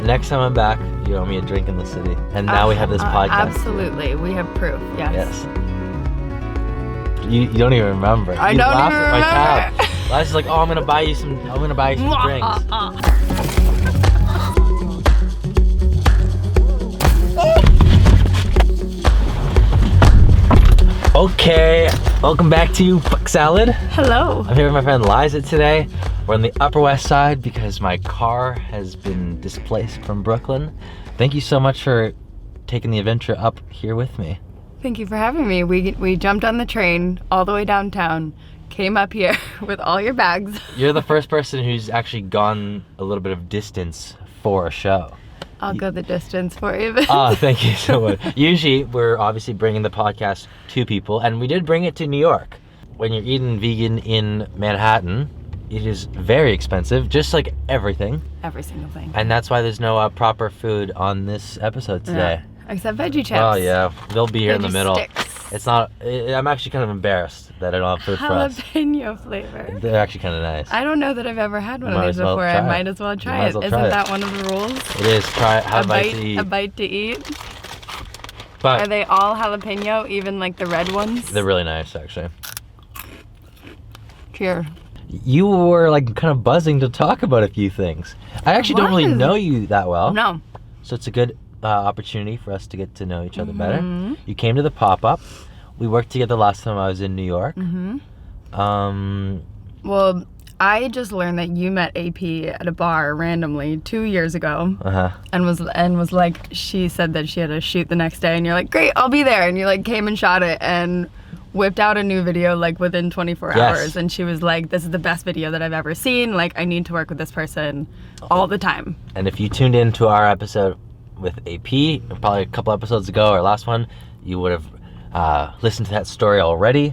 next time I'm back, you owe me a drink in the city. And now we have this podcast. Absolutely. We have proof. Yes. Yes. You don't even remember. I You don't laughed even at remember. my tab. Liza's like, oh, I'm gonna buy you some drinks. Okay, welcome back to fksalad. Hello. I'm here with my friend Liza today. We're on the Upper West Side because my car has been displaced from Brooklyn. Thank you so much for taking the adventure up here with me. Thank you for having me. We jumped on the train all the way downtown, came up here with all your bags. You're the first person who's actually gone a little bit of distance for a show. I'll go the distance for you. Oh, thank you so much. Usually, we're obviously bringing the podcast to people, and we did bring it to New York. When you're eating vegan in Manhattan, it is very expensive, just like everything. Every single thing. And that's why there's no proper food on this episode today. Yeah. Except veggie chips. Oh, yeah. They'll be here in the Veggie middle. sticks. It's not... I'm actually kind of embarrassed that I don't have food for us. Jalapeno flavor. They're actually kind of nice. I don't know that I've ever had one Might of as these well before. try I it. might as well try might it. as well Isn't try it. that one of the rules? It is. Have a bite to eat. A bite to eat. But Are they all jalapeno, even like the red ones? they're really nice, actually. Cheers. You were like kind of buzzing to talk about a few things. I actually don't really was. know you that well. No. So it's a good opportunity for us to get to know each other better. Mm-hmm. You came to the pop-up. We worked together last time I was in New York. Well, I just learned that you met AP at a bar randomly 2 years ago, and was like, she said that she had a shoot the next day, and you're like, great, I'll be there, and you like came and shot it and whipped out a new video like within 24 Yes. hours, and she was like, this is the best video that I've ever seen. Like, I need to work with this person all the time. And if you tuned in to our episode with AP, probably a couple episodes ago, our last one, you would have listened to that story already.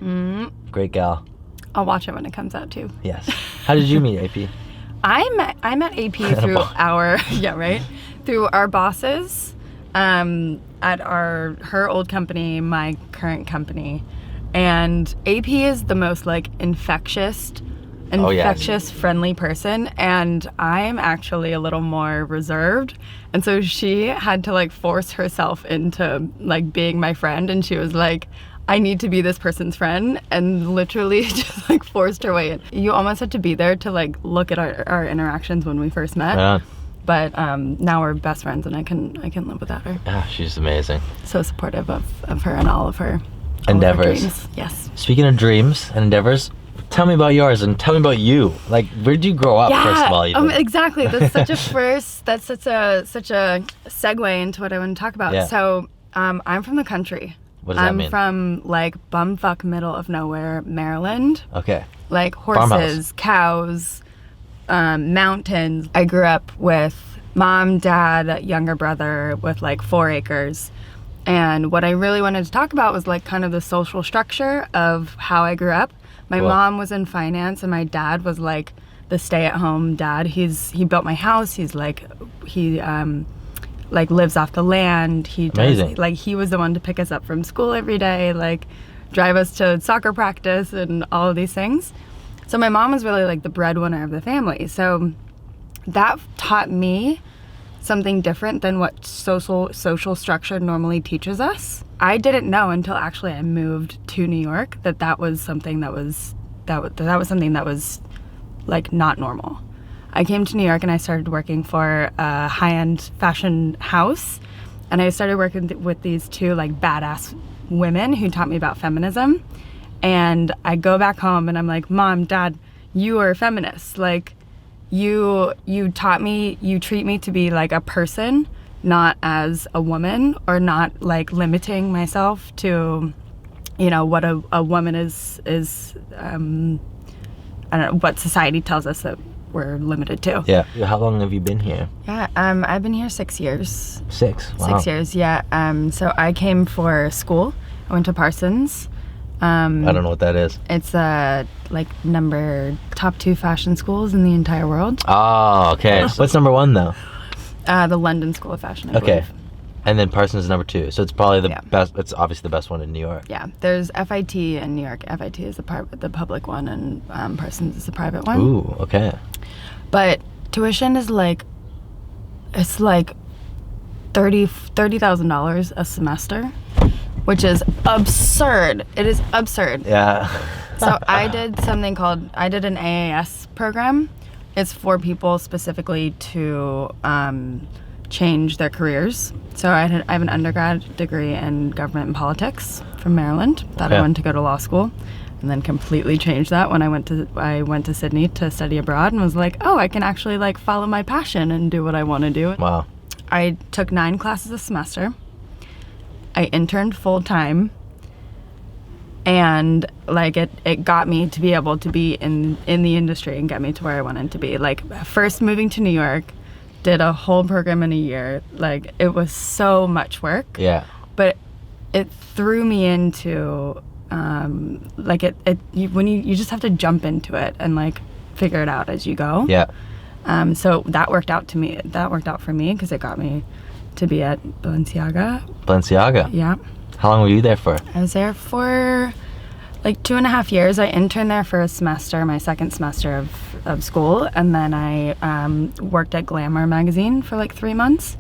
Great gal. I'll watch it when it comes out too. Yes. How did you meet AP? I met AP through through our bosses at her old company, my current company, and AP is the most like infectious friendly person, and I am actually a little more reserved, and so she had to like force herself into like being my friend, and she was like, I need to be this person's friend, and literally just like forced her way in. You almost had to be there to like look at our interactions when we first met. Yeah. But now we're best friends, and I can live without her. Ah, she's amazing. So supportive of her and all of her Endeavors. dreams. Yes. Speaking of dreams and endeavors, tell me about yours and tell me about you. Like, where did you grow up, first of all? Even? Exactly. That's such a that's such a segue into what I want to talk about. Yeah. So I'm from the country. What does that mean? I'm from like bumfuck middle of nowhere, Maryland. Okay. Like horses, cows, mountains. I grew up with mom, dad, younger brother with like 4 acres. And what I really wanted to talk about was like kind of the social structure of how I grew up. My mom was in finance, and my dad was like the stay-at-home dad. He built my house. He lives off the land. He does, Amazing. like, he was the one to pick us up from school every day, like drive us to soccer practice and all of these things. So my mom was really like the breadwinner of the family. So that taught me something different than what social structure normally teaches us. I didn't know until actually I moved to New York that was something that was something that was like not normal. I came to New York and I started working for a high-end fashion house, and I started working with these 2 like badass women who taught me about feminism. And I go back home and I'm like, Mom, Dad, you are feminists. Like, you taught me, you treat me to be like a person, not as a woman, or not like limiting myself to, you know, what a woman is I don't know, what society tells us that we're limited to. Yeah. How long have you been here? Yeah, I've been here 6 years. 6? Wow. 6 years, yeah. So I came for school. I went to Parsons. I don't know what that is. It's like top 2 fashion schools in the entire world. Oh, okay. So what's number 1 though? The London School of Fashion, I believe. And then Parsons is number 2. So it's probably the Yeah. best. It's obviously the best one in New York. Yeah, there's FIT in New York. FIT is the public one, and Parsons is the private one. Ooh, okay. But tuition is like It's like $30,000 a semester, which is absurd. It is absurd. Yeah. So I did an AAS program. It's for people specifically to change their careers. So I have an undergrad degree in government and politics from Maryland that I went to go to law school, and then completely changed that when I went to Sydney to study abroad, and was like, oh, I can actually like follow my passion and do what I want to do. Wow. I took 9 classes a semester. I interned full time, and like it got me to be able to be in the industry and get me to where I wanted to be. Like first moving to New York, did a whole program in a year. Like it was so much work. Yeah. But it threw me into you just have to jump into it and like figure it out as you go. Yeah. So that worked out for me because it got me to be at Balenciaga. Yeah. How long were you there for? I was there for like 2.5 years. I interned there for a semester, my second semester of school, and then I worked at Glamour magazine for like 3 months.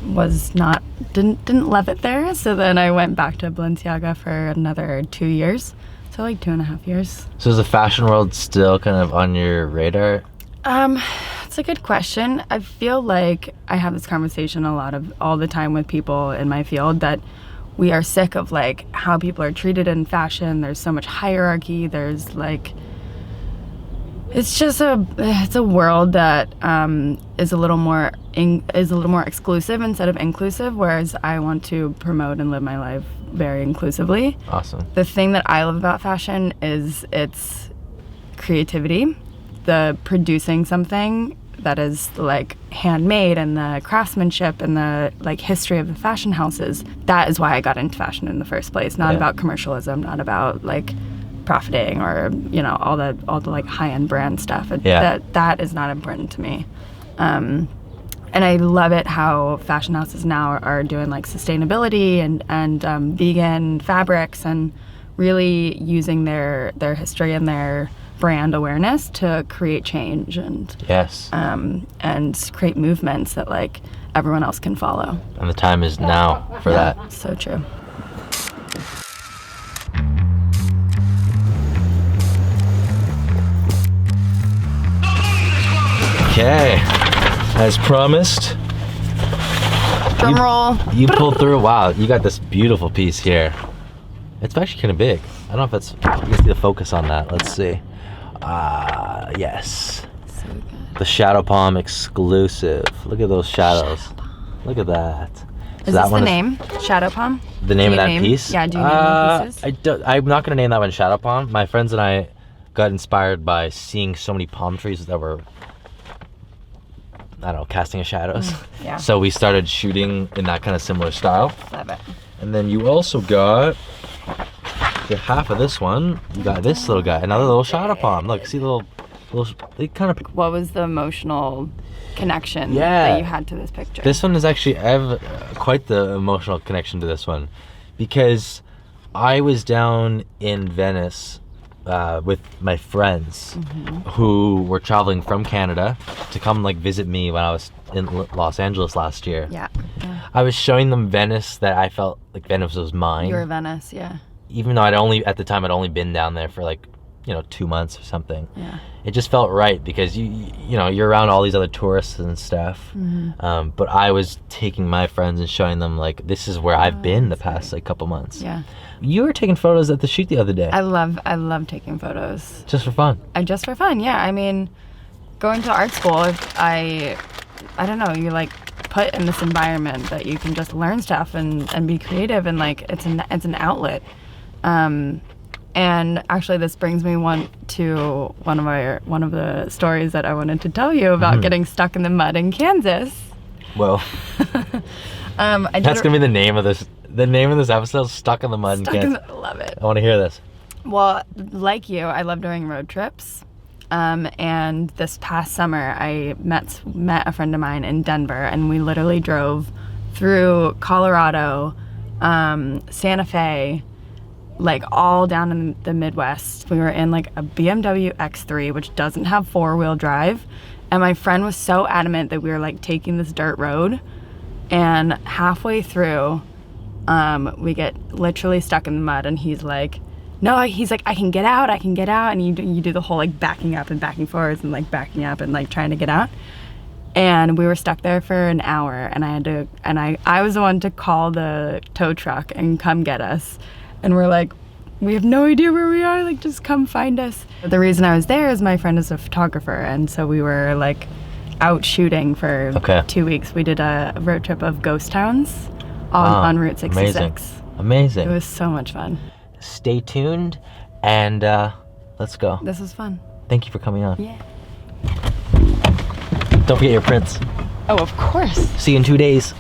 Didn't love it there, so then I went back to Balenciaga for another 2 years. So like 2.5 years. So is the fashion world still kind of on your radar? It's a good question. I feel like I have this conversation all the time with people in my field that we are sick of like how people are treated in fashion. There's so much hierarchy. There's like, it's a world that is a little more exclusive instead of inclusive. Whereas I want to promote and live my life very inclusively. Awesome. The thing that I love about fashion is its creativity. The producing something that is like handmade and the craftsmanship and the like history of the fashion houses. That is why I got into fashion in the first place. Not about commercialism, not about like profiting or all the like high-end brand stuff. That is not important to me. And I love it how fashion houses now are doing like sustainability and vegan fabrics and really using their history and their brand awareness to create change and create movements that like everyone else can follow. And the time is now for that. So true. Okay, as promised. Drum roll. You pulled through. Wow, you got this beautiful piece here. It's actually kind of big. I don't know if that's, you can see the focus on that. Let's see. Yes. So good. The Shadow Palm exclusive. Look at those shadows. Look at that. Is this the name? Shadow Palm? The name of that piece? Yeah, do you name the pieces? I'm not going to name that one Shadow Palm. My friends and I got inspired by seeing so many palm trees that were, I don't know, casting of shadows. Yeah. So we started shooting in that kind of similar style. Love it. And then you also got half of this one. You got this little guy, another little shadow palm. Look, see the little, they kind of. What was the emotional connection that you had to this picture? This one is actually, I have quite the emotional connection to this one, because I was down in Venice with my friends who were traveling from Canada to come like visit me when I was in Los Angeles last year. Yeah. I was showing them Venice that I felt like Venice was mine. Your Venice, yeah. Even though I'd only been down there for like 2 months or something. Yeah. It just felt right because you're around all these other tourists and stuff. But I was taking my friends and showing them like, this is where I've been the past like couple months. Yeah. You were taking photos at the shoot the other day. I love taking photos. Just for fun. Just for fun, yeah. I mean, going to art school, I don't know, you like put in this environment that you can just learn stuff and be creative, and like it's an outlet. And actually, this brings me to one of the stories that I wanted to tell you about getting stuck in the mud in Kansas. Well, that's gonna be the name of this. The name of this episode: "Stuck in the Mud in Kansas." Love it. I want to hear this. Well, like you, I love doing road trips. And this past summer, I met a friend of mine in Denver, and we literally drove through Colorado, Santa Fe, like all down in the Midwest. We were in like a BMW X3, which doesn't have 4-wheel drive. And my friend was so adamant that we were like taking this dirt road. And halfway through, we get literally stuck in the mud, and he's like, no, he's like, I can get out. And you do the whole like backing up and backing forwards and like backing up and like trying to get out. And we were stuck there for an hour, and I was the one to call the tow truck and come get us. And we're like, we have no idea where we are, like just come find us. The reason I was there is my friend is a photographer, and so we were like out shooting for 2 weeks. We did a road trip of ghost towns on Route 66. Amazing. It was so much fun. Stay tuned, and let's go. This was fun. Thank you for coming on. Yeah. Don't forget your prints. Oh, of course. See you in 2 days.